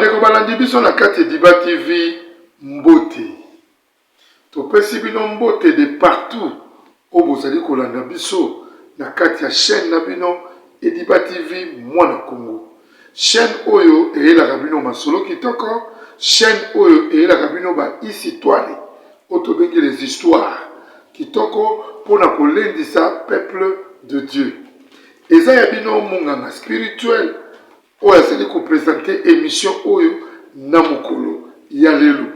Bandeko balandi biso na kati Diba TV mbote. Topesi bino mbote de partout au bozali kolanda biso na kati ya chaîne na bino Diba TV mwana Congo. Chaîne oyo eyelaka bino masolo kitoko, chaîne oyo eyelaka bino ba histoire, otobengi les histoires kitoko pona kolendisa peuple de Dieu. Eza ya bino munganga spirituel oyo azali ko présenter émission oyo na mokolo ya lelo.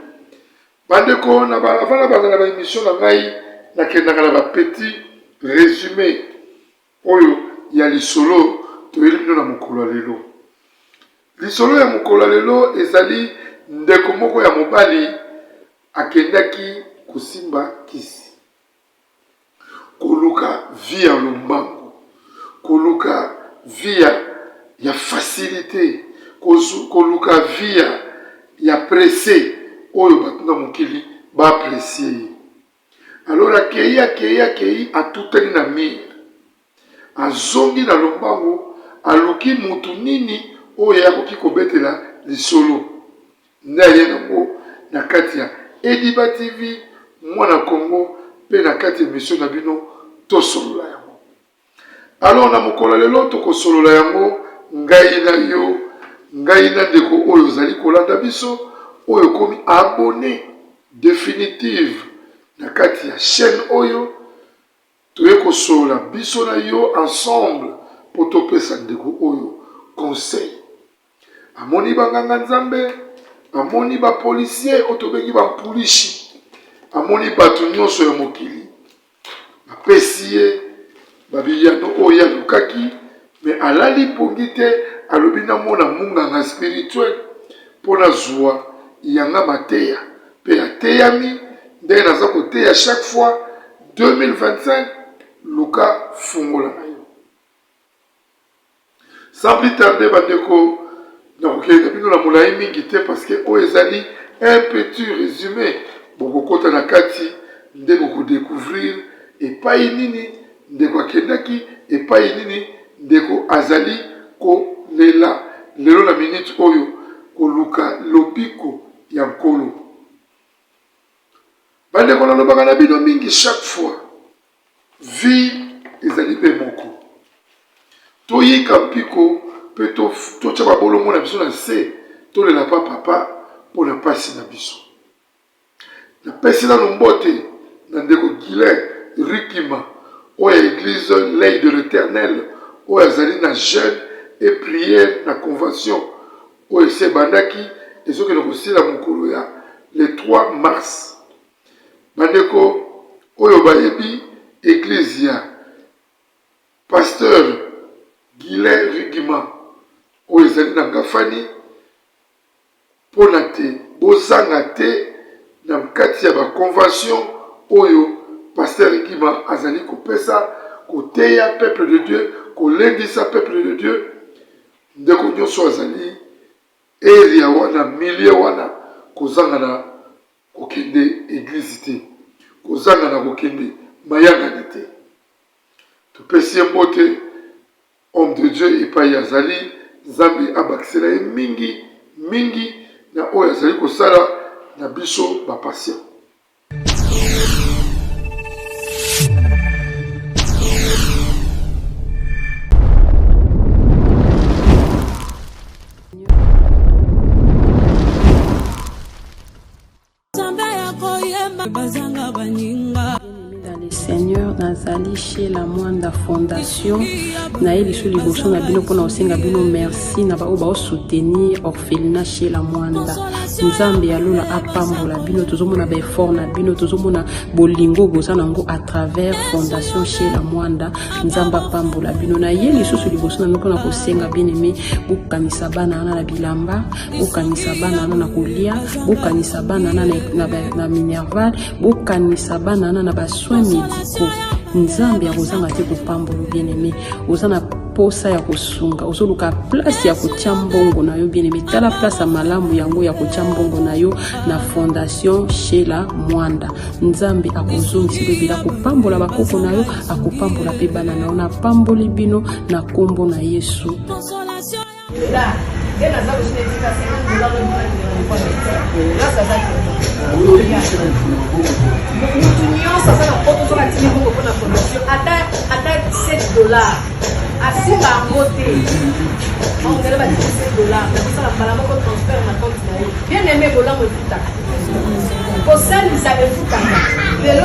Bandeko na avant la ba émission na ngai na kendaka na ba petit résumé oyo ya lisolo toyeli bino na mokolo ya lelo. Lisolo ya mokolo ya lelo ezali ndeko moko ya mobali akendaki kosimba kisi. Koluka via lombango, koluka via ya facilité, koluka via ya pressé oyo batuna mokili ba apprécier. Alors akei atutani na mir, azongi na lombango, aluki mutu nini oyo akoki kobetela lisolo. Ndaye nango na kati ya Diba TV mwana Congo pe na kati ya émission na bino tosolola yango. Alors na mokolo lelo tokosolola yango ngai na yo, ngai na ndeko oyo zali kolanda biso oyo komi abonné définitive na kati ya chaîne oyo toye kosolola biso na yo ensemble pour topesa ndeko oyo conseil. Amoni banganga nzambe, amoni ba policier otobengi ba mpulishi, amoni batu nyonso ya mokili apesi ye babiyano oyo ya lukaki, mais alali pongi te alobi na mona munganga spirituel pona zwa yanga mateya pe ateyami nde naza koteya chaque fois 2025 luka fungola na yo. Sans plus tarder bandeko na kokenda bino na molai mingi te parce que oyo ezali un petit résumé bokokota na kati nde bokodécouvrir epai nini ndeko akendaki, epai nini ndeko azali kolela lelo na minute oyo koluka lobiko ya nkolo. Bandeko nalobaka na bino mingi chaque fois vie ezali pe moko. Toyika mpiko pe totia babolomo na biso na se tolela pa papa mpo na pasi na biso. Napesi nano mbote na ndeko Guilain Rikima oyo église l'œil de l'Éternel oyo azali na jeûne et prière na convention oyo ese bandaki ezokende kosila mokolo ya le 3 mars. Bandeko oyo bayebi église ya pasteur Guilain Rikima oyo ezali na Ngafani mpona te bozanga te na kati ya baconvention oyo pasteur Rikima azali kopesa koteya peuple de Dieu, kolendisa peuple de Dieu. Ndeko nyonso azali area wana milieu wana kozanga na kokende église te, kozanga na kokende mayangani te. Topesi mbote homme de Dieu epai azali Nzambe abakisela ye mingi mingi na oyo azali kosala na biso bapatient. Seigneur nazali chez la Mwanda Fondation na eliso liboso na bino pona osenga bino merci na ba oba soutenir orphelinat chez la Mwanda. Nzambe ya lola apambola bino tozomona ba effort na bino tozomona bolingo boza nango à travers Fondation chez la Mwanda. Nzamba apambola bino na eliso liboso na bino pona kosenga bien-aimé bokanisa bana na bilamba, bokanisa bana na kolia, bokanisa bana na minerval, bokanisa bana na ba soins médicaux. Nzambe akozanga te kopambola bien-aimé ozana posa ya kosunga ozoluka place ya kotia mbongo na yo bien-aimé tala place ya malamu yango ya kotia mbongo na yo na Fondation chez la Mwanda. Nzambe akozongisa bebila kopambola bakoko na yo akopambola pe bana na yo na pamboli bino na kombo na Yesu. Et la salle aussi est cassée, nous allons nous là, ça va être. Ça va la porte sur la télé pour la fondation. Attends $7. Assis à côté. On va dire $7. Ça va pas la mot transfert ma compte. Bien aimé, voilà mon putain. Pour ça, nous avons tout à l'heure.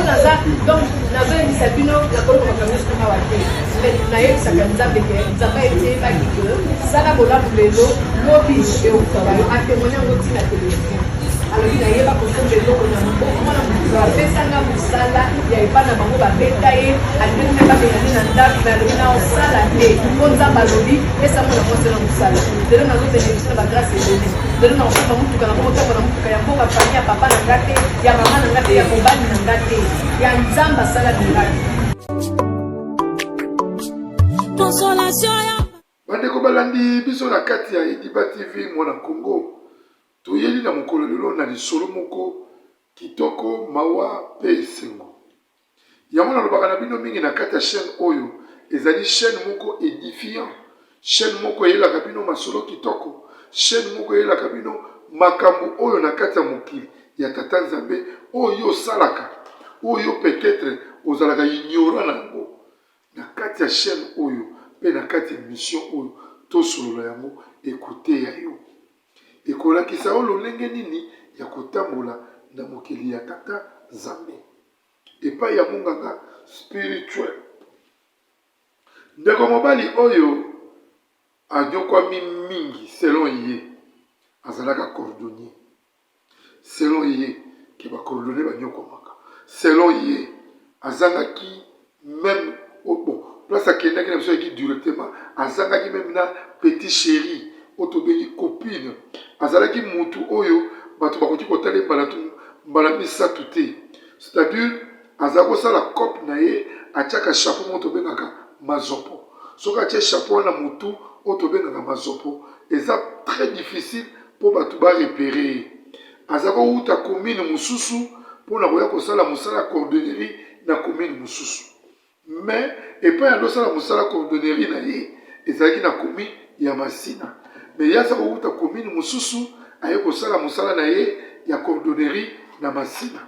Donc, nous avons dit que nous avons dit que nous avons dit mais nous avons dit que nous avons été ça n'a pas de vélo, lobby et au travail, à témoigner en outil la télévision. Alors, il n'y a pas de vélo, on a fait ça, on a sala, il n'y a pas de bango, on a bétaillé, à nous, on a fait un date, mais on a un salade, on a un lobby, et ça, on a fait un salade. De là, on a fait une grâce et de là, on a fait un moutou, on a fait un moutou, il y a un famille, il y a papa, il y a maman, il y a mon bani, il y a une zamba salade. Bandeko balandi biso na kati ya Ediba TV mwana Congo. Toyeli na mokolo lelo na lisolo moko kitoko mawa pe esengo. Yango na lobaka na bino mingi na kati ya chaîne oyo ezali chaîne moko édifiant, chaîne moko eyelaka bino masolo kitoko, chaîne moko eyelaka bino makambo oyo na kati ya mokili ya Tata Nzambe oyo salaka oyo peut-être ozalaka ignorant nango na kati ya chaîne oyo pe na kati ya mission oyo tosolola yango écoute ya yo ekolakisa yo lolenge nini ya kotambola na mokili ya Tata Nzambe epai ya monganga spirituel. Ndeko mobali oyo anyokwami mingi selon ye azalaka cordonnier, selon ye ke bacordonnier banyokwamaka, selon ye azangaki même bon place akendaki na biso yaki directement azangaki même na petit chéri oyo tobengi copine, azalaki mutu oyo bato bakoki kotala mbala misato te, c'est-à-dire aza kosala cope na ye atiaka chapeau moko tobengaka mazopo. Soki atie chapeau wana mutu oyo tobengaka mazopo eza très difficile mpo bato barepere ye. Aza kouta commune mosusu mpona koya kosala mosala ya cordonnerie na commune mosusu, mais epai andosala mosala cordonnerie na ye ezalaki na commune ya Masina, mais ye aza kouta commune mosusu aye kosala mosala na ye ya cordonnerie na Masina.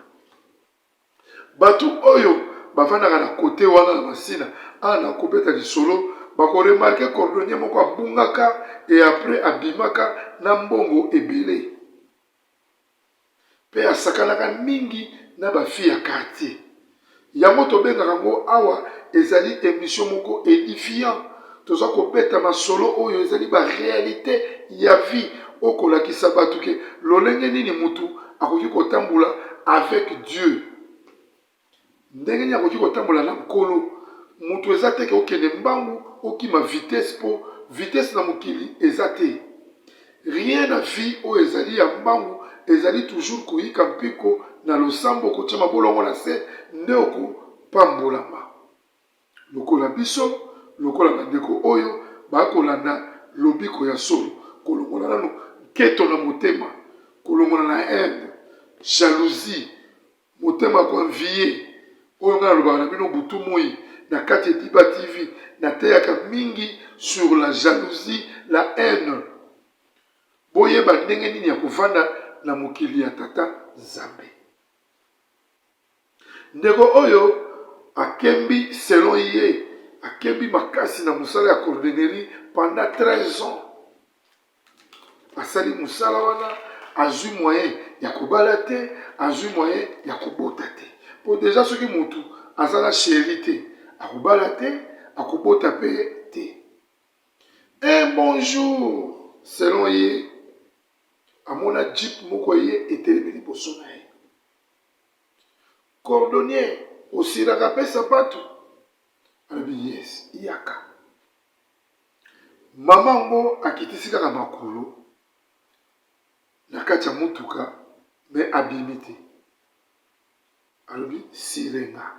Bato oyo bavandaka na kote wana na Masina ana kobeta lisolo bakoremarke cordonnier moko abungaka et après abimaka na mbongo ebele pe asakanaka mingi na bafi ya quartier. Yango tobengaka ngo awa ezali émission moko édifiant, toza kobeta masolo oyo ezali ba réalité ya vie okolakisa bato ke lolenge nini mutu akoki kotambola avec Dieu, ndenge nini akoki kotambola na nkolo. Mutu eza te ke okende mbangu okima vitesse po vitesse na mokili eza te. Rien na vie oyo ezali ya mbangu ezali toujours koyika mpiko na losambo kotia mabolongo na se nde okopambolama. Lokola biso lokola bandeko oyo bakolanda lobiko ya solo kolongola nano keto na motema, kolongola na haine, jalousie, motema koenvie oyo nga nalobaka na bino butu moi na kati ya Ediba TV nateyaka mingi sur la jalousie, la haine. Boyeba ndenge nini ya kovanda na mokili ya Tata Nzambe. Ndeko oyo akembi selon ye akembi makasi na musala ya cordonnerie pendant 13 ans. Asali musala wana azwi moyen ya kobala te, azwi moyen ya kobota te. Po deja soki mutu azala chéri te akobala te akobota pe te. Un bonjour selon ye amona jeep moko ye etelemi liboso na ye. Cordonnier osiraka pe sapato alobi yes iyaka. Mama ngo akitisi kaka makolo na kati ya motuka me abimi te. Alobi sirenga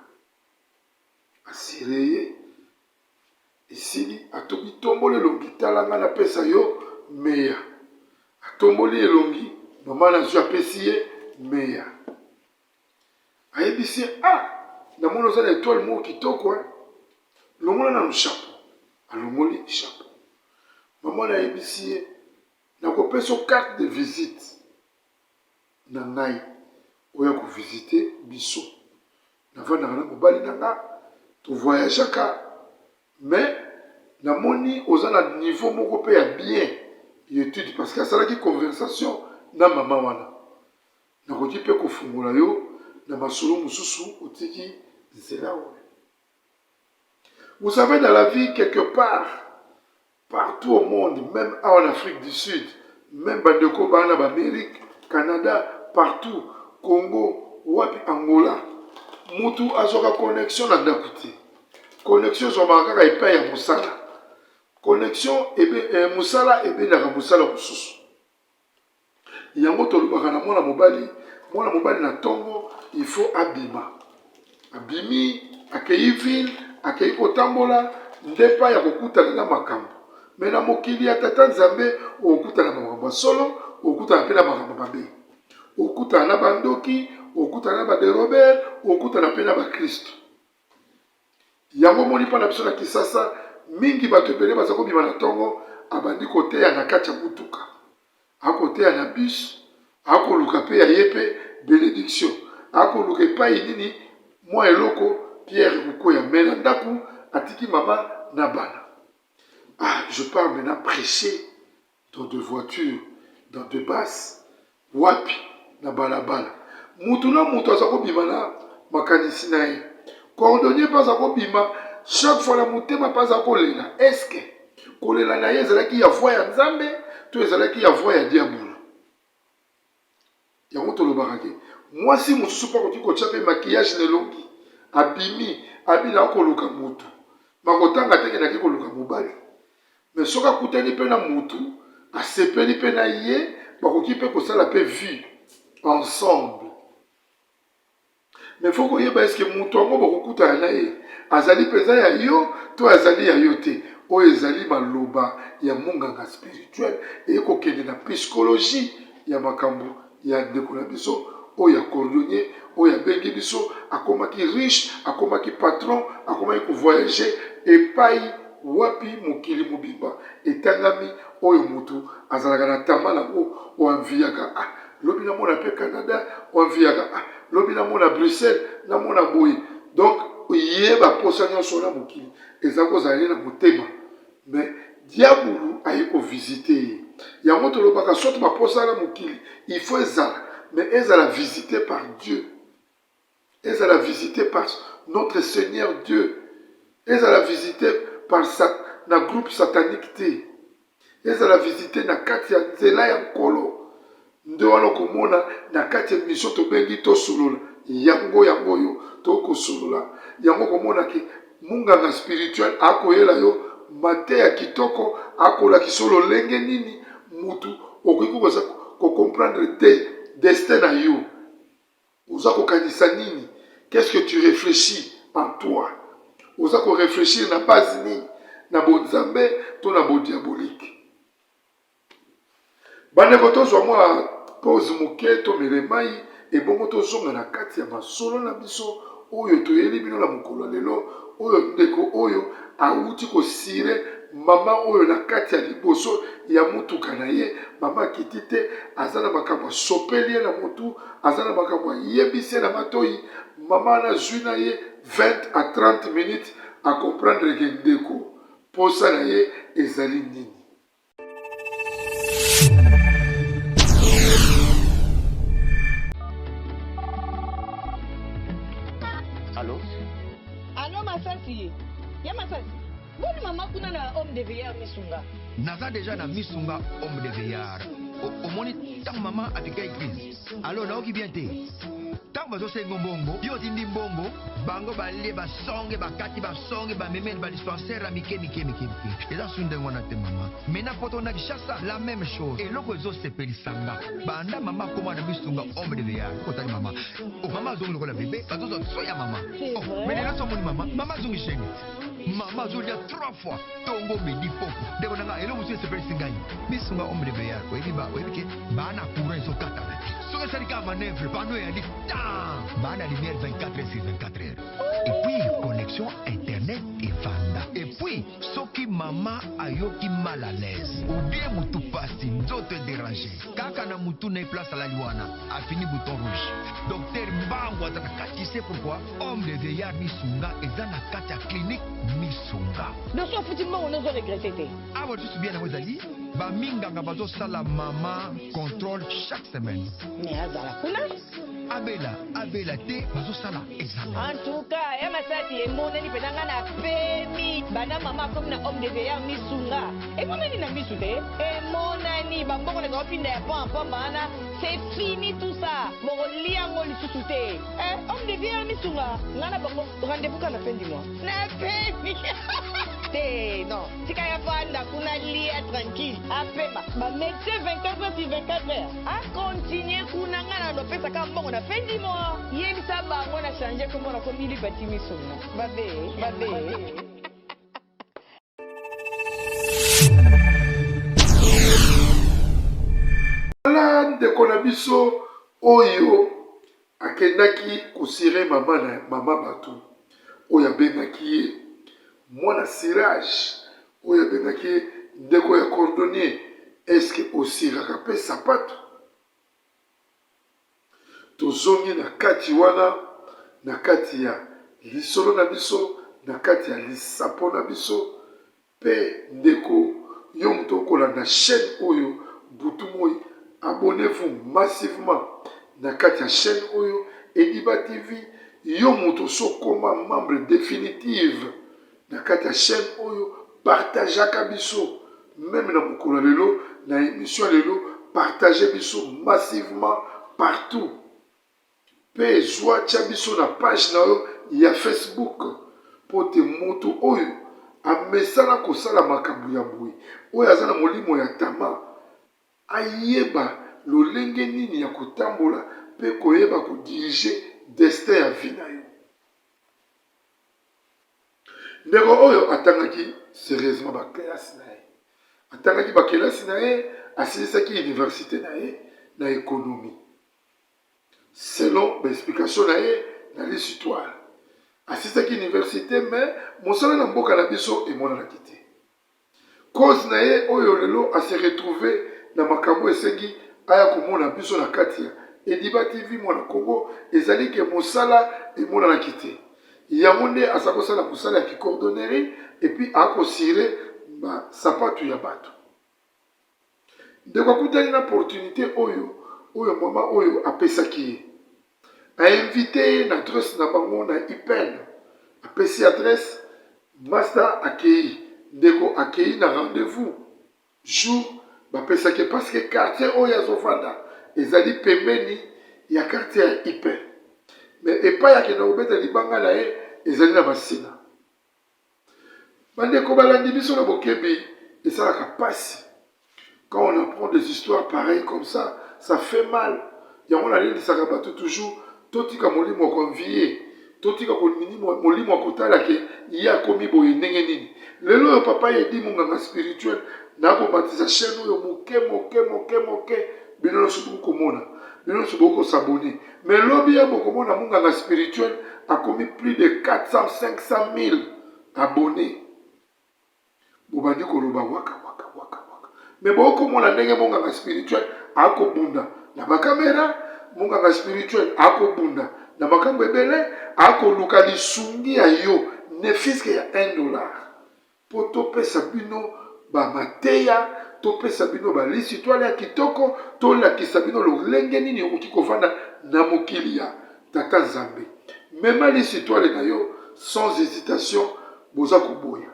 asire ye esili atobi tomboli elongi talanga na pesa yo meya. Atomboli elongi mama nazwi apesi ye meya. Ayebisi namoni oza na étoile moko kitoko longola na chapeau. Alongoli chapeau. Mama ayebisi ye nakopesa carte de visite na ngai oya kovisite biso navandaka na mobali na nga tovoyageaka mais namoni oza na niveau moko mpe ya bien étude parce que asalaki conversation na mama wana nakoki mpe kofungola yo na masolo mosusu otiki nzela oyo. Vous savez, dans la vie, quelque part, partout au monde, même en Afrique du Sud, même Bandeko, en Amérique, Canada, partout, Congo, Wapi, Angola, Moutou a une connexion dans Dakouti. Connexion sur Maraka et Paya Moussala. Connexion, Moussala et bien Moussala Moussous. Il y a un mot na mobali na tongo, il faut abima. Abimi, akei ville, akei kotambola, ndepa ya kokutana na makambo. Mais na mokili ya tata Nzambe, okutana na makambo solo, okutana pe na makambo mabe. Okutana na bandoki, okutana na ba de Robert, okutana pe na ba Kristo. Yango moni pa na biso na Kisasa, mingi bato ebele baza kobima na tongo, abandi koteya na kati ya mutuka. Akoteya na bus, akoluka pe ya yepe bénédiction. Akoluka epai nini mwa eloko Pierre Mukoya mena ndaku atiki mama na bana. Ah, je pars maintenant prêcher dans deux voitures, dans deux basses, wapi na balabala. Mutu na mutu azako bima na makanisi na ye. Cordonnier pas azako bima, chaque fois la mutema pas azako lela. Est-ce que kolela na ye ezalaki ya voix ya Nzambe to ezalaki ya voix ya diabolo? Yango tolobaka ke mwasi mosusu pa koki kotia pe maquillage nelongi abimi abila koluka mutu makotanga teke naki koluka mobali mais soka kutani pe na mutu asepeli pe na ye bakoki pe kosala pe vie ensemble. Mais faut koyeba est-ce que mutu ango bakokutana na ye azali peza ya yo to azali ya yo te oyo ezali maloba ya munganga spirituel e kokende na psychologie ya makambo ya ndeko na biso oyo ya cordonnier oyo abengi biso akomaki riche akomaki patron akomaki kovoyager epai wapi mokili mobimba etangami oyo mutu azalaka na tama nango oanviaka lobi namona mpe Canada oanviaka lobi namona Bruxelles namona boye. Donc yeba posa nyonso na mokili eza kozali na motema mais diabulu aye kovisite ye yango tolobaka soki baposa na mokili il faut ezala mais ezala visité par Dieu, ezala visité par notre Seigneur Dieu, ezala visité par na groupe satanique te, ezala visité na kati ya nzela ya nkolo nde wana komona na kati ya mission tobengi tosolola yango yo tokosolola yango komona ke munganga spirituel akoyela yo mate ya kitoko akolaki solo lenge nini mutu okoki koza comprendre te destin na yo oza kokanisa nini. Qu'est-ce que tu réfléchis en toi? Oza ko réfléchir na base nini na bonzambe to na diabolique. Bandeko tozwa mwa pause moke to meremai ebongo tozonga na kati ya masolo na biso oyo toyeli bino na mokolo lelo oyo ndeko oyo auti kosire mama oyo na kati ya liboso ya mutuka na ye mama kiti te aza na makambo asopeli ye na motu aza na makambo ayebisi ye na matoi mama nazwi na ye 20 à 30 minutes a comprendre ke ndeko posa na ye ezali nini. Allô? Allô, ma fille? Ya ma fille? Bon, maman, kuna na homme de veillard misunga. Naza déjà na misunga homme de veillard. Au moni tant maman avec église. Alors na oki bien te. Tant bazo sengo bongo, yo tindi bongo, bango bale ba songe ba kati ba songe ba memel ba dispensaire mike. Et là sunde ngona te maman. Mena poto na kishasa la même chose. Et loko zo sepeli sanga. Banda maman koma na misunga homme de veillard. Kotani maman. Oh maman zongo ko la bébé, bazo zo soya maman. Oh, mais là so moni maman, maman zongi chéni. Maman zo dia 3 fois. Tongo medi poko. Deko nanga elo musu sepeli singai. Misunga homme de veillard. Ko ebiba, webike bana courant so kata. So que ça dit manœuvre, pano ya dit bana lumière 24h sur 24h. Et puis connexion internet et vanda. Et puis soki mama ayoki mal à l'aise ou bien mutu pasi nzoto déranger kaka na mutu na place à la liwana a fini bouton rouge docteur Mbango ataka kati c'est pourquoi homme de vieillard misunga eza na kati ya clinique misunga Non, so futi Mbango n'ozo regretter te. awa tusu bien nango ezali baminganga bazosala mama contrôle chaque semaine Mais azala kuna. abela te bazosala examen En tout cas, ya masati emonani penanga na pemi. Bana mama comme na homme de vieillard misunga. Emonani na misu te. Emonani bamboko na kopinda ya pamba bana. C'est fini tout ça. Boko liango lisusu te. Homme de vieillard misunga. Ngana bango rendez-vous kana fin du mois. Na pemi. Te non. Tika ya panda kuna lia tranquille. Apema. Ba médecin 24 heures sur 24 heures. A continuer kuna ngana no pesa kama mbongo na fin du mois. Yebisa bango na changer comme on a commis lui bâti misunga. Babe. Voilà ndeko na biso oyo akendaki kosire mama bato oyo abengaki ye mwana sirage oyo abengaki ye ndeko ya cordonnier eske osiraka mpe sapato tozongi na kati wana na kati ya lisolo na biso na kati ya lisapo na biso mpe ndeko yo moto okolanda chaîne oyo butu moi abonnez-vous massivement na kati ya chaîne oyo Ediba TV yo moto sokoma membre définitive na kati ya chaîne oyo partageaka biso même na mokolo lelo na émission lelo partagez biso massivement partout pe zwa tia biso na page na yo ya Facebook po te moto oyo amesana kosala makambo ya boye oyo aza na molimo ya tama ayeba lolenge nini ya kotambola pe koyeba kodirige destin ya vie na yo ndeko oyo atangaki sérieusement bakelasi na ye atangaki bakelasi na ye asilisaki université na ye na économie selon baexplication na ye na lisitwale asilisaki université mais mosala na mboka na biso emonanaki te cause na ye oyo lelo ase retrouve na makambo esengi aya komona biso na kati ya Ediba TV mwana Congo ezali ke mosala emonanaki te yango nde aza kosala mosala ya kicordonnerie epuis akosire basapato ya bato ndeko akutani na opportunité oyo mama oyo apesaki ye ainvite ye na adresse na bango na IPEN apesi adresse master akei ndeko akei na rendez-vous jour bapesaki parce que quartier oyo azovanda ezali pembeni ya quartier ya IPEN mais epai akenda kobeta libanga na ye ezali na basina bandeko balandi biso na bokebi esalaka pasi quand on apprend des histoires pareilles comme ça fait mal yango nalendisaka bato toujours totika molimo akonvie totika molimo akotala ke ye akomi boye ndenge nini lelo oyo papa yedi monganga spirituel nakomatisa chaîne oyo moke bino nyonso bokomona bino nyonso bokosabone mais lobi ya bokomona monganga spirituel akomi plus de 400-500 000 abonnés bobandi koloba waka mais bokomona ndenge monganga spirituel akobunda na bakamera monganga spirituel akobunda na makambo ebele akoluka lisungi ya yo ne fiske ya $1 po topesa bino bamateya topesa bino balisitwale ya kitoko tolakisa bino lolenge nini okoki kovanda na mokili ya tata nzambe mema lisitwale na yo sans hésitation boza koboya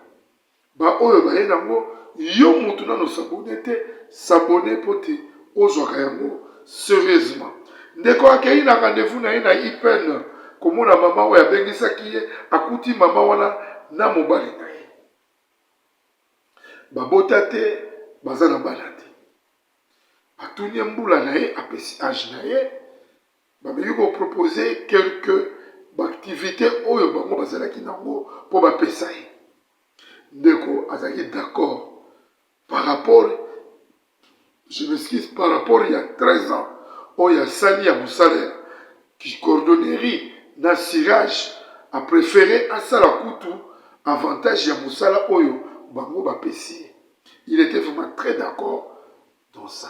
baoyo baye nango yo mutu nano sabone te sabone po te ozwaka yango sérieusement ndeko akei na rendez-vous na ye na IPEN komona mama oyo abengisaki ye akuti mama wana na mobali na ye babota te baza na bana te batuni mbula na ye apesi age na ye babeki kopropose quelque baactivité oyo bango bazalaki nango mpo bapesa ye ndeko azalaki d'accord par rapport je m'excuse par rapport il y a 13 ans oyo asali ya mosala ya cordonnerie na cirage a préféré asala kutu avantage ya mosala oyo bango bapesi ye il était vraiment très d'accord dans ça.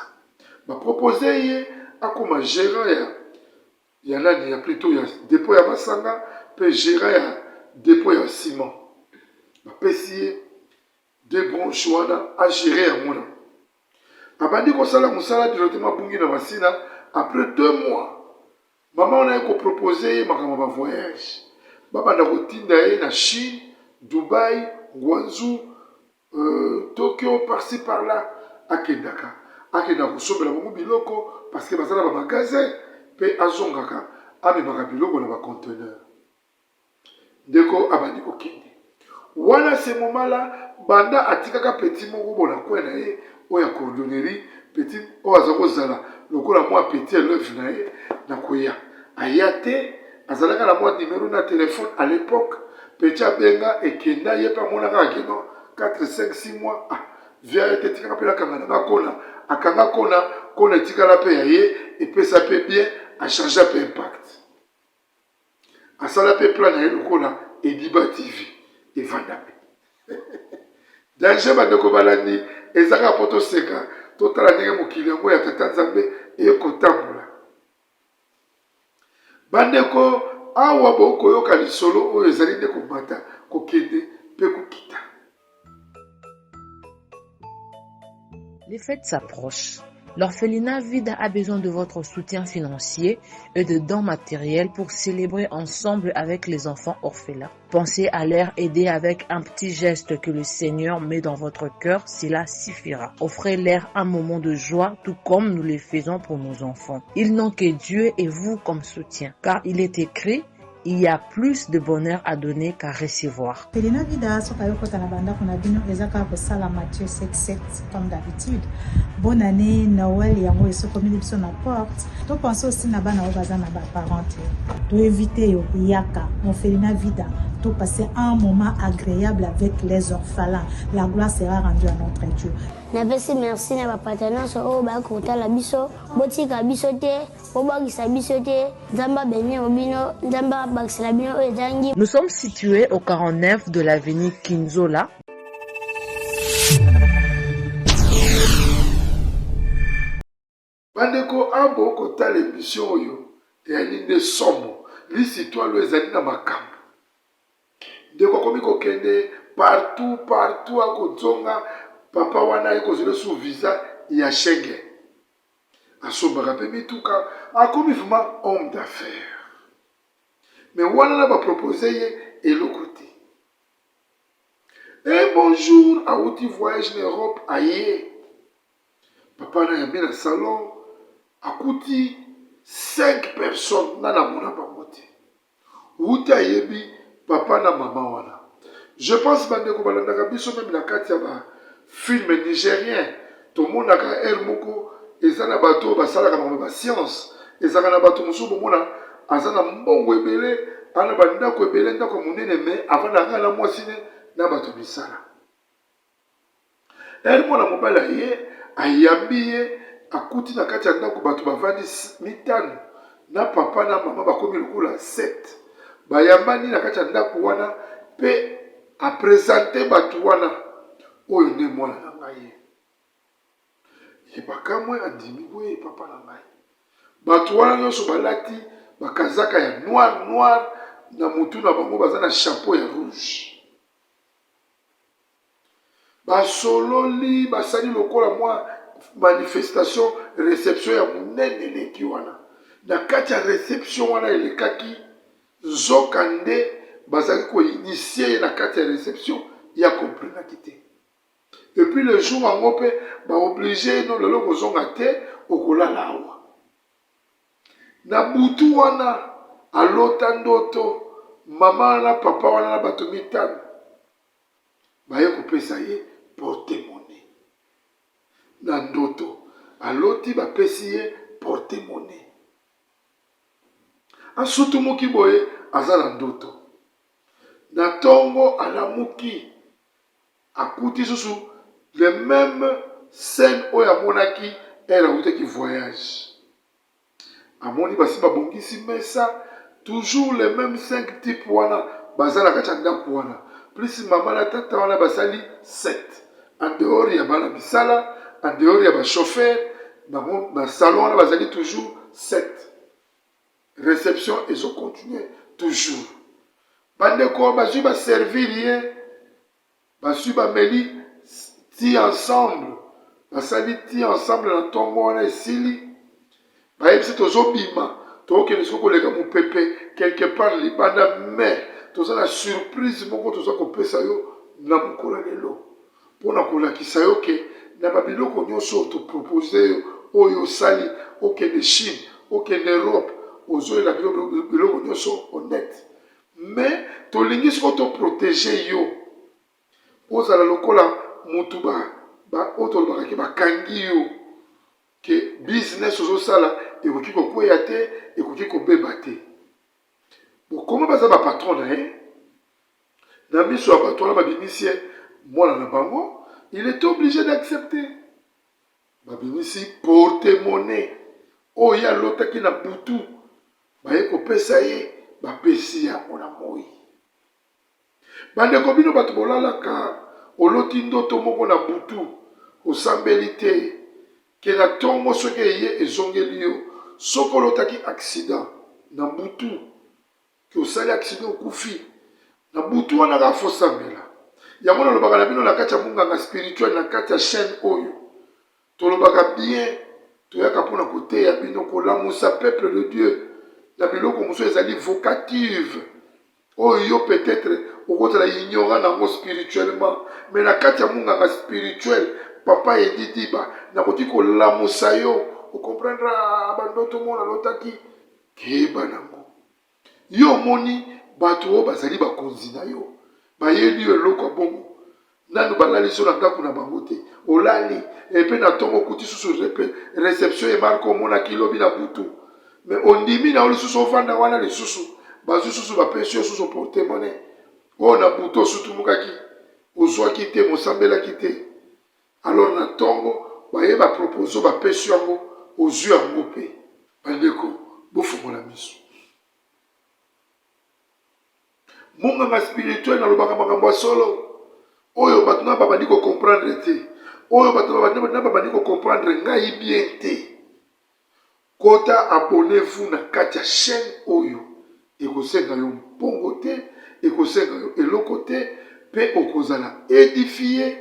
Bah proposer à comme gérant il y a nani, il y a plutôt il y a dépôt ya masanga peut gérer ya dépôt ya ciment. Bah pesier deux branches wana à gérer à mona. Abandi ko sala musala directement bungi na masina après 2 mois. Maman on a proposé makama ba voyage. Baba na kotinda na Chine, Dubaï, Guangzhou, Tokyo par-ci par-là akendaka. Akenda kosombela bango biloko parce que bazala ba magasin pe azongaka amemaka biloko na ba conteneur. Ndeko abandi kokende. Wana ce moment-là, banda atikaka petit moko bona kwena ye oya cordonnerie petit oaza kozala lokola mwa petit l'œuf na ye na koya. Ayate azalaka la mwa numéro na téléphone à l'époque petit abenga ekenda ye pa monaka akeno 4 5 6 mois ah via te tikaka pe la kanga na kona akanga kona tikala pe ya ye epesa pe bien a changer pe impact. Asala pe plan na ye lokola Ediba TV evandame. Danger bandeko balandi ezaka poto seka totala ndenge mokili yango ya tata Nzambe ekotambola. Bandeko awa bokoyoka lisolo oyo ezali nde komata kokende pe kokita. Les fêtes s'approchent. L'orphelinat Vida a besoin de votre soutien financier et de dons matériels pour célébrer ensemble avec les enfants orphelins. Pensez à leur aider avec un petit geste que le Seigneur met dans votre cœur, cela suffira. Offrez-leur un moment de joie tout comme nous le faisons pour nos enfants. Ils n'ont que Dieu et vous comme soutien, car il est écrit: il y a plus de bonheur à donner qu'à recevoir. Orphelinat Vida soka yokota na banda kuna bino ezaka ko sala Matthieu 7:7 comme d'habitude. Bonne année, Noël yango esoko mili biso na porte. To pense aussi na bana o baza na ba parents. To éviter yo yaka Orphelinat Vida. To passer un moment agréable avec les orphelins. La gloire sera rendue à notre Dieu. Napesi merci na bapartenance oyo bakotala biso botika biso te bobakisa biso te nzamba beni obino nzamba bakisela bino oyo ezangi. Nous sommes situés au 49 de l'avenue Kinzola. Bandeko abo kotala émission oyo eyali nde somo lisitwa lo ezali na makambo. Ndeko komi kokende partout akozonga papa wana ekozela sous visa ya Schengen. Asombaka pe mituka akomi vraiment homme d'affaires. Mais wana na ba proposer ye eloko te. Et bonjour auti voyage en Europe aye. Papa na yambi na salon akuti 5 personnes na mona bango te. Uta yebi papa na maman wana. Je pense bandeko balandaka biso même na kati ya ba film nigérien to monaka el moko ezana bato basalaka ba science ezaka na bato musubu mona azana mbongo ebele ana bandako ebele ndako munene mais avant na ngala mwasine na bato bisala el mona mobala ye ayambiye akuti na kati ya ndako bato bavandi mitano na papa na mama bakomi lokola 7 bayambani na kati ya ndako wana pe a présenter bato wana oyo nde mwana na ngai yebaka mwe andimi boye papa na ngai bato wana nyonso balati bakazaka ya noir na motu na bango baza na chapeau ya rouge basololi basali lokola mwa manifestation réception ya monene eleki wana na kati ya réception wana elekaki zoka nde bazali koinitie ye na kati ya réception ya komprenaki te. Et puis le jour en pe ba obligé no lelo kozonga te okolala awa. Na butu wana alota ndoto mama na papa wana na bato mitano. Ba ye kopesa ye porte-monnaie. Na ndoto aloti ba pesi ye porte-monnaie. Asutu moki boye azala ndoto. Na tongo alamuki akuti susu le même scène oyo amonaki elle autaki voyage. Amoni basi babongisi mesa toujours les mêmes 5 types wana bazala kati ya ndako wana plus mama na tata wana basali 7 en dehors ya bana bisala, en dehors ya ba chauffeur, na salon wana bazali toujours 7. Réception ils ont continué toujours. Bandeko bazui ba servir rien, bazui ba meli ti ensemble, basali ti ensemble na ntongo wana esili. Bayebisi tozobima, tokende soki koleka mopepe quelque part libanda, mais toza na surprise moko toza kopesa yo na mokolo lelo mpona kolakisa yo ke na babiloko nyonso topropose yo oyo osali okende Chine, okende Europe, ozoyela biloko nyonso honnête, mais tolingi soki toprotege yo ozala lokola mutu oyo tolobaka ke bakangi yo ke business ozosala ekoki kokwea te, ekoki kobeba te. Bokoma baza bapatron na ye na miso ya bato wana babimisi ye mwana na bango, il était obligé d'accepter. Babimisi porte-monnaie oyo alotaki na butu baye kopesa ye, bapesi yango na moi. Bandeko bino bato bolalaka oloti ndoto moko na butu osambeli te ke na ntongo soki eye ezongeli yo, soki olotaki accident na butu ke osali accident okufi na butu wana kaka fosambela. Yango nalobaka na bino na kati ya munganga spirituel, na kati ya chaîne oyo tolobaka bien, toyaka mpona koteya bino kolamusa peuple de Dieu na biloko mosusu ezali vocative oyo yo peut-être okotala ignorant nango spirituellement, mais na kati ya munganga spirituel papa Edi Diba nakoti kolamusa yo okomprendra bandoto mona lotaki keba nango. Yo moni bato oyo bazali bakonzi na yo bayeli yo eloko bongo nanu balali so na ndako na bango te, olali epe na ntongo okuti susu réception emarke omonaki lobi na butu, mais ondimi na yo lisusu ovanda wana lisusu bazwi susu bapesi yo susu porte-monnaie oyo na butu osutumukaki ozwaki te, mosambelaki te. Alors na ntongo baye bapropose bapesi yango ozwi yango mpe. Bandeko bofungola miso. Munganga spirituel nalobaka makambo ya solo oyo bato na babandi comprendre te, oyo bato na babandi comprendre ngai bien te. Kota abonnez-vous na kati ya chaîne oyo ekosenga yo mpongo te, ekosenga yo eloko te, pe okozala édifié,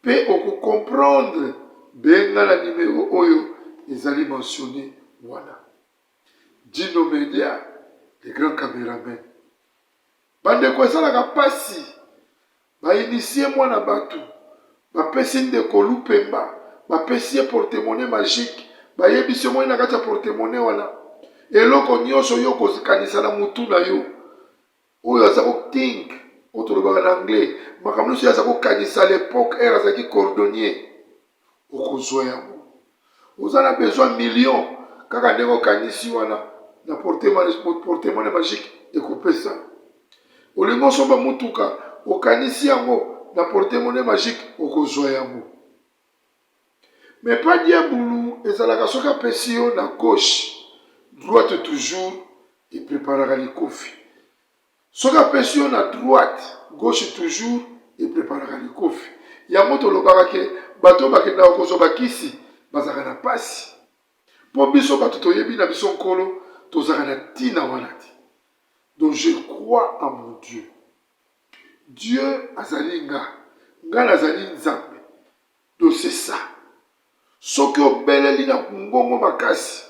pe okocomprendre benga na numéro oyo ezali mentionné wana. Dino Media, les grands caméramans. Bandeko esalaka pasi bainitie mwana bato bapesi ndeko Lupemba, bapesi ye porte-monnaie magique, bayebisi moi na kati ya porte-monnaie wana eloko nyonso yo kozikanisa na mutu na yo oyo aza kothink oyo tolobaka na anglais, makambo nyonso aza kokanisa l'époque ere azalaki cordonnier, okozwa yango. Oza na besoin million kaka ndenge okanisi wana na porte-monnaie magique ekopesa. Olingo somba mutuka okanisi yango na porte-monnaie magique okozwa yango. Mais pas diabulu ezalaka soki apesi yo na gauche, droite toujours epreparaka likofi. Soki apesi yo na droite, gauche toujours epreparaka likofi. Yango tolobaka ke bato bakendaka kozwa bakisi bazalaka na pasi. Po biso bato toyebi na biso nkolo tozalaka na ntina wana te. Donc je crois en mon Dieu. Dieu azali nga nazali nzambe. Donc c'est ça. Soki obeleli na ngongo makasi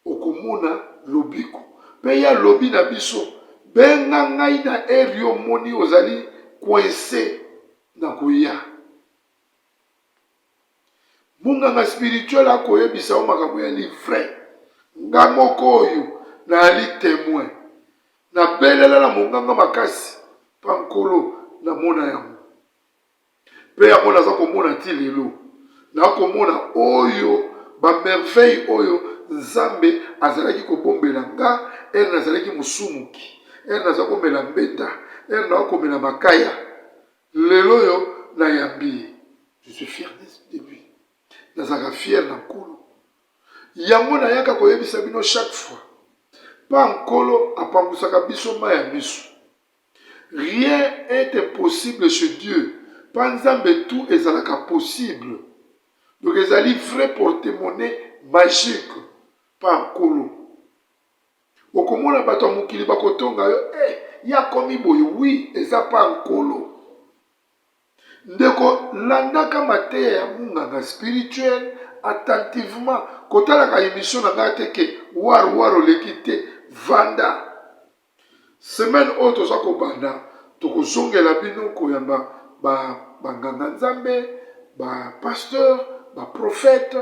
okomona lobiko. Pe ya lobi na biso benga ngai na eri omoni ozali coincé na koya. Munganga spirituel akoyebisa o makambo ya livre. Nga moko oyo na ali témoin. Na belela na monganga makasi pankolo na mona yango. Pe yango naza komona ti lelo. Na komona oyo ba merveille oyo Nzambe azalaki kobombela nga, ere nazalaki musumuki, ere naza komela mbeta, ere na komela makaya. Lelo yo na yambi. Je suis fier de lui. Nazaka fier na nkolo. Yango na yaka koyebisa bino chaque fois. Pa nkolo apangusaka biso ma ya miso. Rien est impossible chez Dieu. panzambe tout ezalaka possible. Donc ezali vrai porte-monnaie magique pa nkolo. Okomona bato ya mokili bakotonga yo ya komi boye, oui eza pa nkolo. Ndeko landaka mateya ya munganga spirituel attentivement kotalaka émission na ngai te ke war oleki te vanda. Semaine oyo toza kobanda tokozongela bino koyamba banganga nzambe, pasteur, prophète,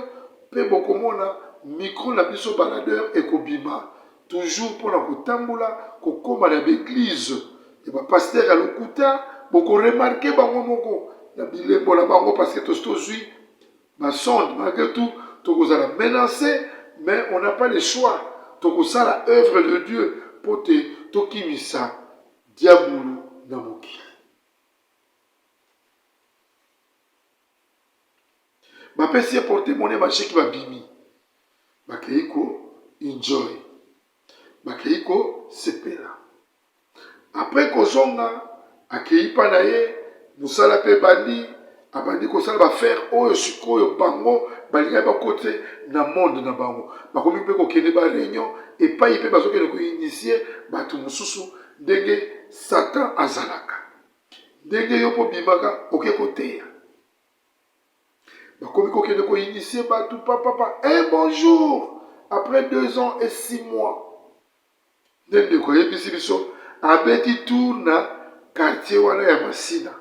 pe bokomona micro na biso baladeur ekobima toujours pour la kotambola kokoma na l'église et pasteur à lokuta boko remarquer bango moko na bilembo na bango parce que tozui ma sonde malgré tout tokozala menacé mais on n'a pas le choix tokozala œuvre de Dieu pour te tokimisa diabulu na mokili. Bapesi porte-monnaie magique babimi bakeiko enjoy bakeiko sepela. Après kozonga akeipa na ye musala pe bandi abandi kosala bafaire oyo sikoyo bango balinga bakote na monde na bango bakomi mpe kokende ba réunion epai mpe bazokende koinitie bato mosusu ndenge Satan azalaka ndenge yo mpo bimaka oke koteya bakomi kokende koinitie bato papa un bonjour après 2 ans et 6 mois ndenge koyebisi biso abeti tour na quartier wana ya Masina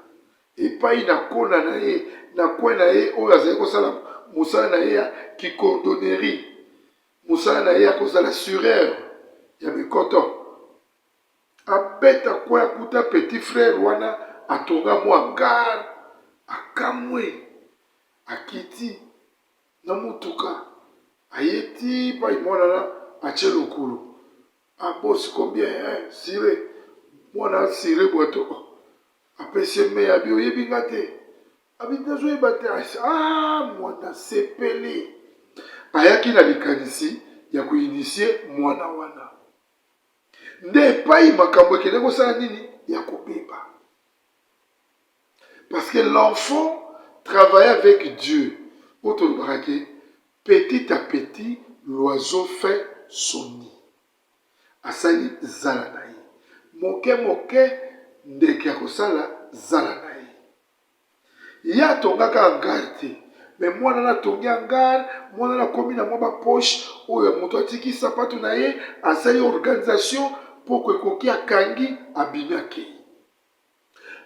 epai na kona na ye na kwe na ye oyo azali kosala mosala na ye ya kicordonnerie mosala na ye ya kozala sureur ya mikoto abeta kwe akuta petit frère wana atonga mwa gare akamwe akiti na mutuka ayeti pai mwana atie lokolo boss combien sire mwana sire boito apesi me abi oyebi nga te abi nazoyeba te mwana sepeli ayaki na likanisi ya koinitie mwana wana nde epai makambo ekende kosala nini ya kobeba parce que l'enfant travaille avec Dieu otolobaka ke petit à petit l'oiseau fait son nid asali zala na ye moke ndeke ya kosala zala na ye ye atongaka angare te me mwana natongi angare mwana nakomi na mwa bapoche oyo moto atiki sapato na ye asali organisation poko ekoki akangi abimi akei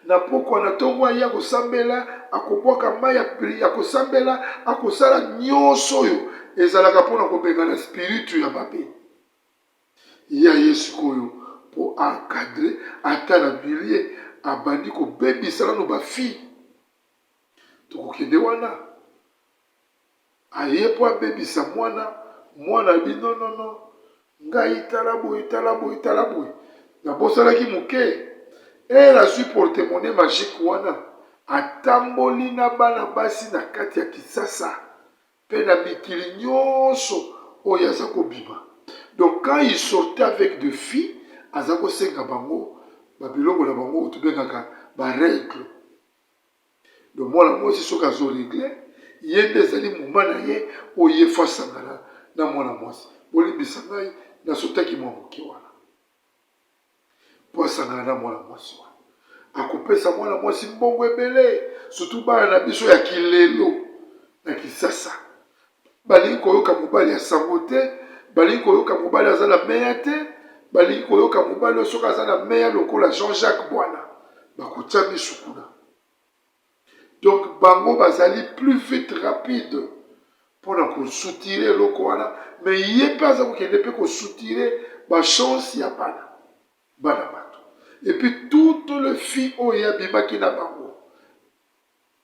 na poko anatongo ye akosambela akobwaka mai ya kosambela akosala nyonso oyo ezalaka mpona kobengana spiritu ya mabe ya yesu koyo pour encadrer ata na bilie abandi kobebisa nano bafille tokokende wana aye po abebisa mwana abi nonono ngai tala boye nabosalaki moke azwi porte-monnaie magique wana atamboli na bana basi na kati ya kisasa mpe na mikili nyonso oyo aza kobima. Donc quand il sortait avec des filles, azako senga bango, babilongo na bango tubengaka ba règle. Donc moi la moi c'est ce kazo réglé, yende zali mumana ye oye fasangana na mwana mwasi. Boli bisangai na sotaki mwa moki wana. Po sangana na mwana mwasi wana. Akopesa mwana mwasi mbongo ebele, surtout bana na biso ya kilelo na kisasa. Bali koyoka mobali ya sangote, bali koyoka mobali azala meya te, bali koyoka mobali soka azala meya lokola Jean-Jacques Bwana. Bakutia misukuna. Donc bango bazali plus vite rapide pour nous soutirer loko wana, mais yé pas à kende pe ko soutirer ba chance ya bana bato. Et puis toutes les filles oya bimaki na bango.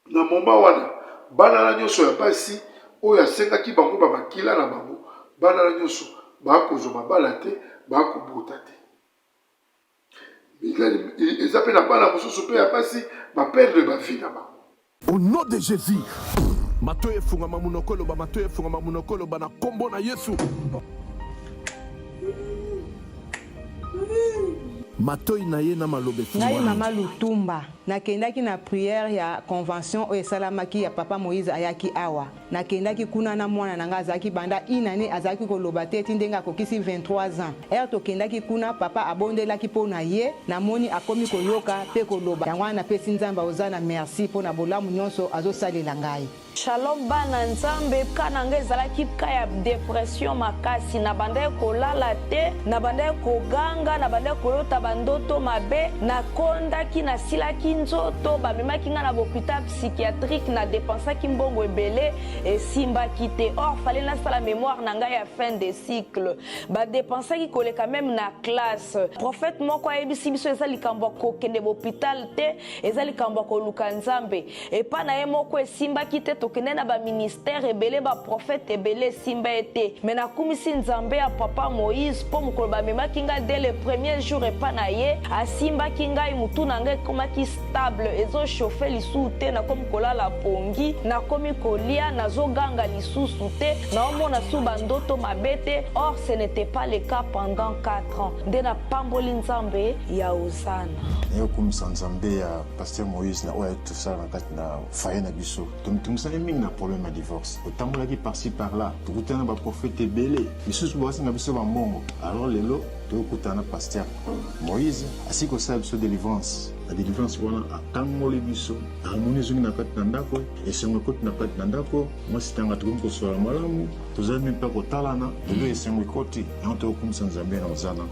Na moment wana bana na nyoso ya basi oya sengaki bango ba makila na bango, bana na nyoso ba ko zoma bala te, ba ko bota te. Ils appellent la bana mosusu pe ya basi ba perdre ba vie na bango. Au nom de Jésus, matoye fungama munokolo ba matoye fungama munokolo ba na kombo na Yesu. matoi na ye na malobe ngai mama Lutumba nakendaki na prière ya convention oyo esalamaki ya papa Moïse ayaki awa nakendaki kuna na mwana na ngai azalaki banda inane azalaki koloba te eti ndenge akokisi 23 ans ere tokendaki kuna papa abondelaki mpo na ye namoni akomi koyoka mpe koloba yango wana napesi nzambe oza na merci mpo na bolamu nyonso azosalela ngai. Shalom bana nzambe kana nga ezalaki ka ya depression makasi na banda kolala te na banda koganga na banda kolota bandoto mabe nakondaki nasilaki nzoto bamemaki nga na hôpital psychiatrique na dépensaki mbongo ebele esimbaki te or fallait nasala mémoire na ngai ya fin de cycle badépensaki koleka même na classe prophète moko ayebisi biso eza likambo ya kokende hôpital te eza likambo ya koluka nzambe epa na ye moko esimbaki te tokende na baministère ebele baprofete ebele esimba ete me nakumisi nzambe ya papa Moïse mpo mokolo bamemaki ngai dès le premier jour epa na ye asimbaki ngai mutu na ngai ekomaki stable ezochauffe lisusu te nakomi kolala pongi nakomi kolia nazoganga lisusu te naomona su bandoto mabe te or ce n'était pas le cas pendant 4 ans nde napamboli nzambe ya Osana nayokumisa nzambe ya Pasteur Moïse na oyo tosala na kati na faye na biso tomitungisani mingi na problème ya divorce otambolaki par-ci par-là tokutana na baprofete ebele misusu basinga biso bambongo alors lelo tokutana na Pasteur Moïse asi kosala biso délivrance la délivrance wana akangoli biso amoni ezongi na kati na ndako esengo ekoti na kati na ndako mwasi tanga tokomi kosola malamu tozali mpe kotalana lelo esengo ekoti yango tokokumisa nzambe na Osana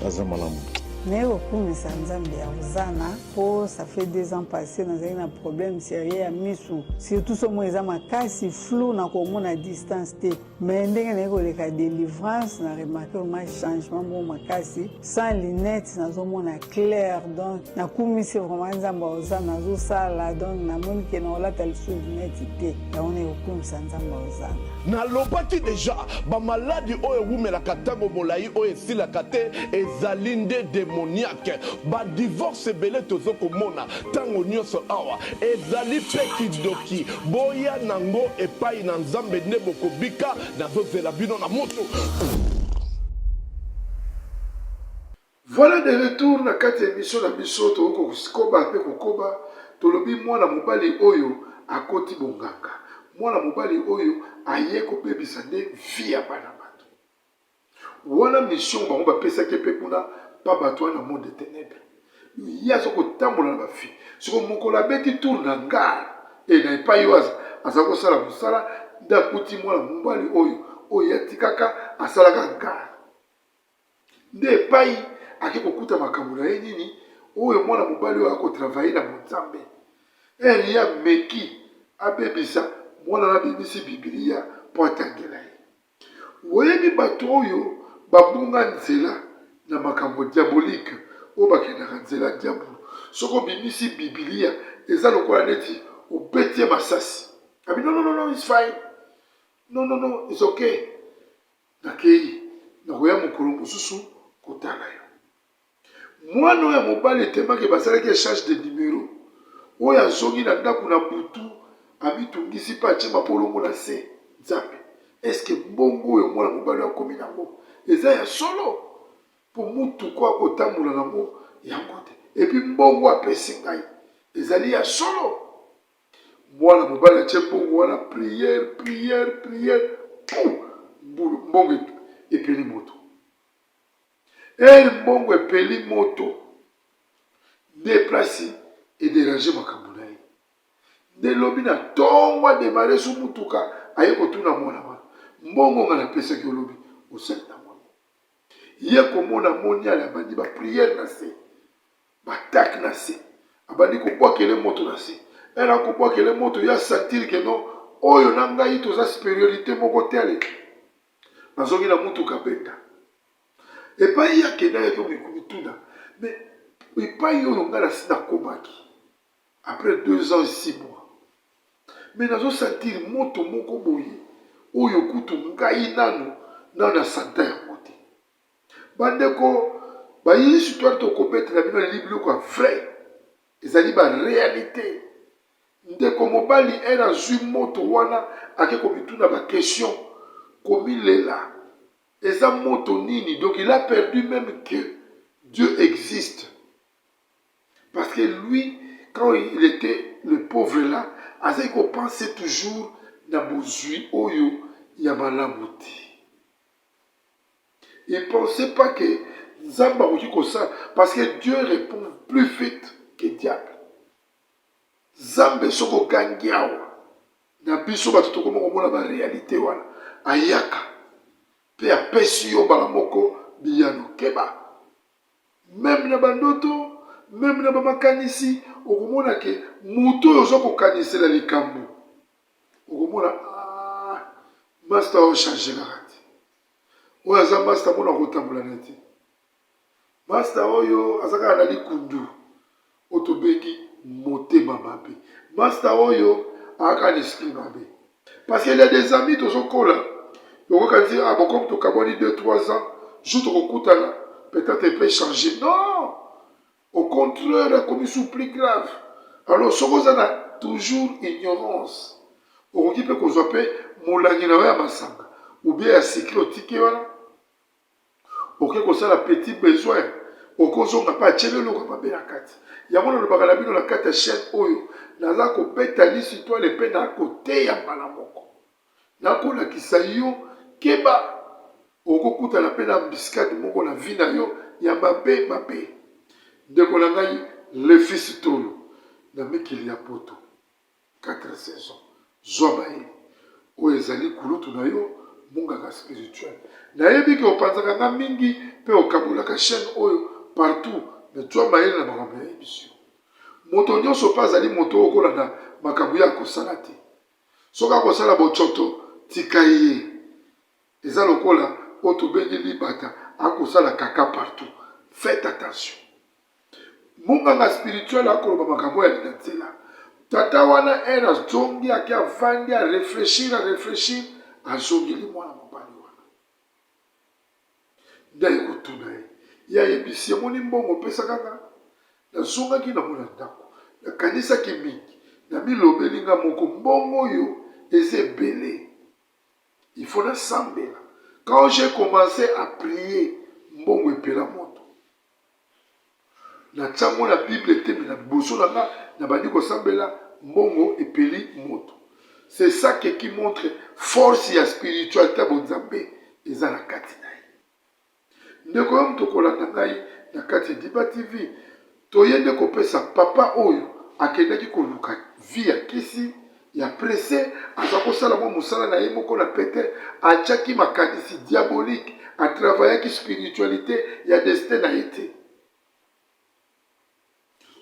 aza malamu. Mais au kumisa nzambe ya Osana po ça fait 2 ans passés nazali na problème sérieux ya misu surtout somo eza makasi flou na komona distance te mais ndenge na koleka délivrance na remarqué un changement mo makasi sans lunettes nazomona clair donc na kumisi vraiment nzambe ya Osana nazosala donc namoni ke na olata lisu lunettes te yaone okumisa nzambe ya Osana nalobaki deja bamaladi oyo ewumelaka ntango molai oyo esilaka te ezali nde démoniaque badivorce ebele tozokomona ntango nyonso awa ezali mpe kidoki boya nango epai na nzambe nde bokobika nazozela bino na moto. Voilà de retour na kati émission na biso tokokoba mpe kokoba tolobi mwana mobali oyo akoti bonganga mwana mobali oyo aye kobebisa nde vie ya bana bato wana mission bango bapesaki mpe kuna pa bato wana monde de ténèbre ye aza kotambola na bafi soko mokolo abeti tour na ngala e na epai oyo aza kosala mosala nde akuti mwana mobali oyo atikaka asalaka ngala nde epai ake kokuta makambo na ye nini oyo mwana mobali oyo akotravaye na monzambe eri ya meki abebisa mwana nabebisi bibilia mpo atangela ye oyebi bato oyo babunga nzela na makambo diabolike oyo bakendaka nzela diabolo soki obimisi bibilia eza lokola neti obeti ye masasi abi non it's fine non it's okay nakei nakoya mokolo mosusu kotala yo mwana oyo ya mobali etemaki basalaki échange de numero oyo azongi na ndako na butu amitungisi mpe atie mapolongo na se nzambe eske mbongo oyo mwana mobali akomi nango eza ya solo mpo mutuku akotambola nango yango te epi mbongo apesi ngai ezali ya solo mwana mobali atie mbongo wana priere mbongo epeli moto mbongo epeli moto nde plasi ederange makambo na ye nde lobi na ntongo ademare su mutuka aye kotuna mwana wana mbongo nga napesaki olobi osali na mwana ye komona moniale abandi bapriere na se batake na se abandi kobwakele moto na se ere akobwakele moto ya sentire ke non oyo na ngai toza supériorité moko te aleki nazongi na mutuka beta epai yakenda yaki omikumituda mais epai oyo ngai nasi nakobaki après 2 ans et 6 mois mais nazosentire moto moko boye oyo kutu ngai nano na santa yango te bandeko bayi histoire tokobetela bino elili biloko ya vrai ezali baréalité ndeko mobali ere azwi moto wana ake komituna baquestion komilela eza moto nini donc il a perdu même que Dieu existe. Parce que lui, quand il était le pauvre là, il pensait toujours na bozui oyo ya malamuti. Il ne pensait pas que Zamba ou ça, parce que Dieu répond plus vite que diable. Zambe soko gangiawa. Na biso batuto komo komona ba réalité wana. Ayaka. Pe apesi yo balamoko biyano keba. Même na bandoto, même na bamakanisi, okomona ke muto yo soko kanisela likambo. Okomona master o changer karate. Oyo aza master mona kotambola neti. Master oyo azaka na likundu. Otobengi motema mabe. Master oyo aka l'esprit mabe. Parce qu'il y a des amis de son cola. Donc on dit ah bon comme tu caboni 2-3 ans, juste au coup là, peut-être il peut changer. Non. Au contraire, comme ils plus grave. Alors ce qu'on a toujours ignorance. On dit que qu'on s'appelle moulani na ya masanga ou bien à sécurité voilà. OK qu'on ça la petit besoin. Au cause n'a pas tchelé le pas bien la carte. Il y a mon le bagala dans la carte chaîne oyo. Naza ko betali sur toi les peines à côté ya malamoko. Na ko la kisayo keba. Oko kuta la peine à biscuit moko na vie na yo ya mabe mabe. De ko la ngai le fils tolo. Na mekili ya poto. 4 saisons. Zobaye. O ezali kulutu na yo munga ka spirituel. Na yebi ke opanzaka na mingi pe okabula ka chaîne oyo partout. Mais toi maïle na makambo ya émission. Moto nyonso pa azali moto okolanda makambo ya kosala te. Soka kosala bochoto tika ye. Eza lokola otobengi libata akosala kaka partout. Faites attention. Munganga spirituel akoloba makambo ya linatela. Tata wana era zongi akia vandi a réfléchir azongi li mwana mobali wana. Ndaye kotuna ye. Ya yebisi moni mbongo pesa kaka. Na zongaki na mona ndako. Na kanisa ki mingi. Na milobeli nga moko mbongo yo eze belé. Il faut la sambela. Quand j'ai commencé à prier, mbongo epela moto. Na tsango la Bible était na boso na nga na bandi ko sambela mbongo epeli moto. C'est ça qui montre force ya spiritualité bonzambe eza na kati na ye. Ndeko yo mtokolanda ngai na kati Diba TV. Toyende kopesa papa oyo akendaki koluka vie ya kisi ya pressé azakosala mwa musala na ye moko na pete achaki makanisi diabolique a travaillaki spiritualité ya destin na ye te.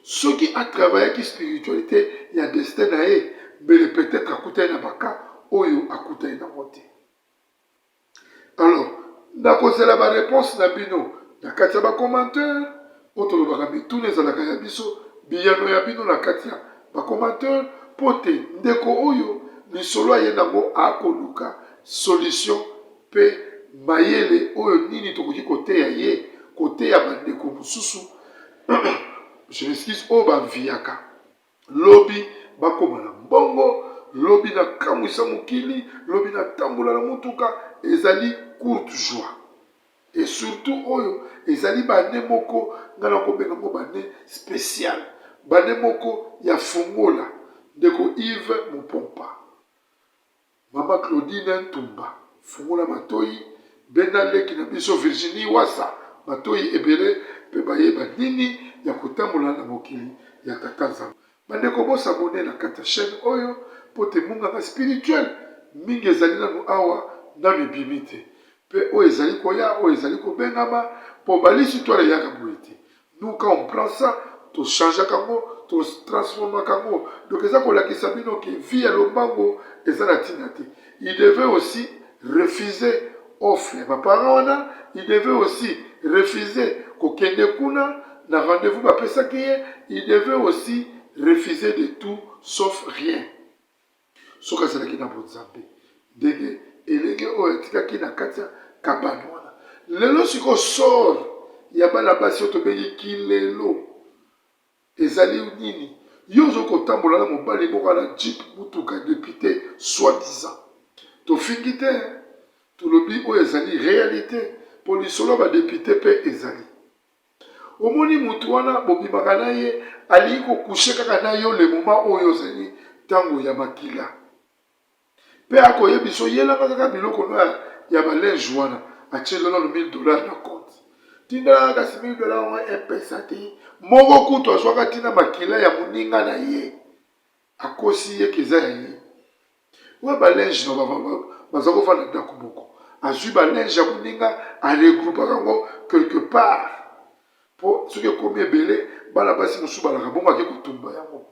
Soki a travaillaki spiritualité ya destin na ye mbele peut-être akutani na baka oyo akutani na mote. Alors nakozela ba réponse na bino na kati ya ba commentaire otolobaka bituna ezalaka ya biso biyano ya bino na kati ya ba commentaire pote ndeko oyo lisolo aye nango akoluka solution pe mayele oyo nini tokoki koteya ye koteya bandeko mosusu je m'excuse oyo baviyaka lobi bakoma na mbongo lobi na kamwisa mokili lobi na tambola na motuka ezali courte joie. Et surtout oyo ezali bane moko ngana kobenga ngo bane spécial bane moko ya fungola ndeko Yves Mupompa mama Claudine Ntumba fungola matoi bena leki na biso Virginie Wasa matoi ebele pe bayeba nini ya kotambola na mokili ya tata Nzambe bandeko bosabone na kata chaîne oyo pote munganga spirituel mingi ezali nanu awa nanu ebimi te pe oyo ezali koya oyo ezali kobengama po balisi toile yaka boye te. Nous quand on prend ça to change kango to transforme kango donc eza kolakisa bino ke vie ya lombango eza na tina te. Il devait aussi refuser offre ya baparents wana, il devait aussi refuser kokende kuna na rendez-vous bapesaki ye, il devait aussi refuser de tout sauf rien. Soka azalaki na bonzambe ndenge elenge oyo etikaki na kati ya kabane wana. Lelo siko sor ya bana basi oyo tobengi kilelo ezali nini yo ozokotambola na mobali moko na jeep mutuka député soi-disant tofingi te tolobi oyo ezali réalité po lisolo badepute mpe ezali omoni mutu wana bobimaka na ye ali kokushe kaka na yo le moment oyo ozali ntango ya makila mpe akoyebi biso yelanga kaka biloko no ya balinge wana atie lelo $1000 na compte tinda kasi $1000 wana epesa te moko kutu azwaka ntina makila ya moninga na ye akosi ye keza ya ye oyo balinge no baza kovanda ndako moko azwi balinge ya moninga aregroupaka yango quelque part mpo soki ekomi ebele bana basi mosusu balaka bongo ake kotumba yango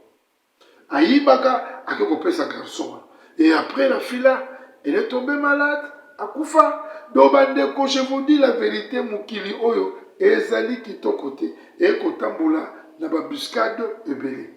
ayibaka ake kopesa garçon wana et après la fille là elle est tombée malade akufa donc bandeko je vous dis la vérité mokili oyo ezali kitoko te ekotambola na babuscade ebele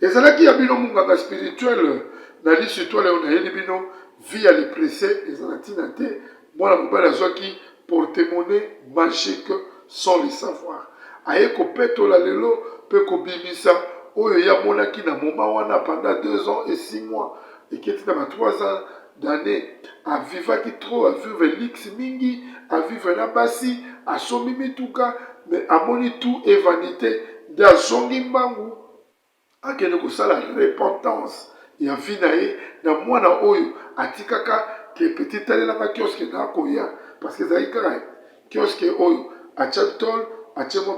ezalaki ya bino monganga spirituel na lisu to leo nayeli bino vie ya lepresse ezala ntina te mwana mobali azwaki porte-monnaie magique sans le savoir aye kopetola lelo mpe kobimisa oyo yamonaki na moma wana pendant 2 ans et 6 mois eketi na ba 3 ans d'année avivaki trop avivre lix mingi avivre na basi asombi mituka mais amoni tout et vanité nde azongi mbangu akende kosala repentance ya vi na ye na mwana oyo atikaka ke petit talelanga kioske na akoya parce que ezali kaka kioske oyo atia tol atie mo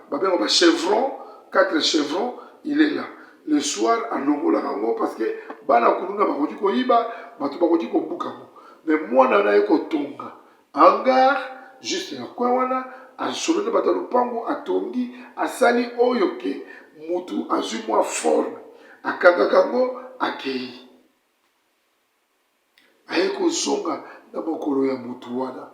babengo bachevron 4 chevrons il est là le soir alongolaka yango parce que bana kulunga bakoki koyiba bato bakoki kobuka mo mais mwana na ye kotonga hangar juste na kwe wana asololi bato ya lopango atongi asali oyo ke mutu azwi mwa forme akangaka yango akei aye kozonga na mokolo ya mutu wana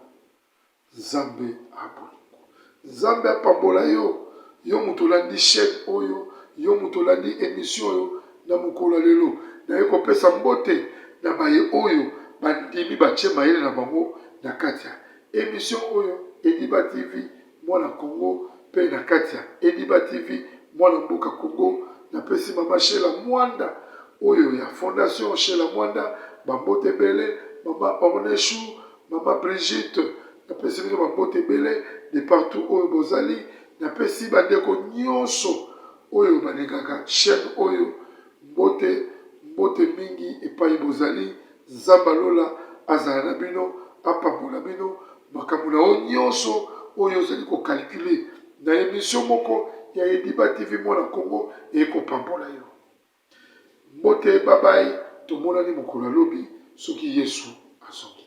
nzambe abolingo nzambe apambola yo yo mutu olandi chaîne oyo yo mutu olandi émission oyo na mokolo lelo naye kopesa mbote na baye oyo bandimi batie mayele na bango na kati ya émission oyo Ediba TV mwana Congo mpe na kati ya Ediba TV mwana mboka Congo napesi mama Shela Mwanda oyo ya fondation Shela Mwanda bambote bele mama Orneshu mama Brigitte napesi biso bambote bele de partout oyo bozali napesi bandeko nyonso oyo balingaka chaîne oyo mbote mingi epai bozali nzamba lola azala na bino apambola bino makambo na oyo nyonso oyo ozali kokalkule na émission moko ya Ediba TV mwana Congo ekopambola yo mbote babai tomonani mokolo alobi soki Yesu azongi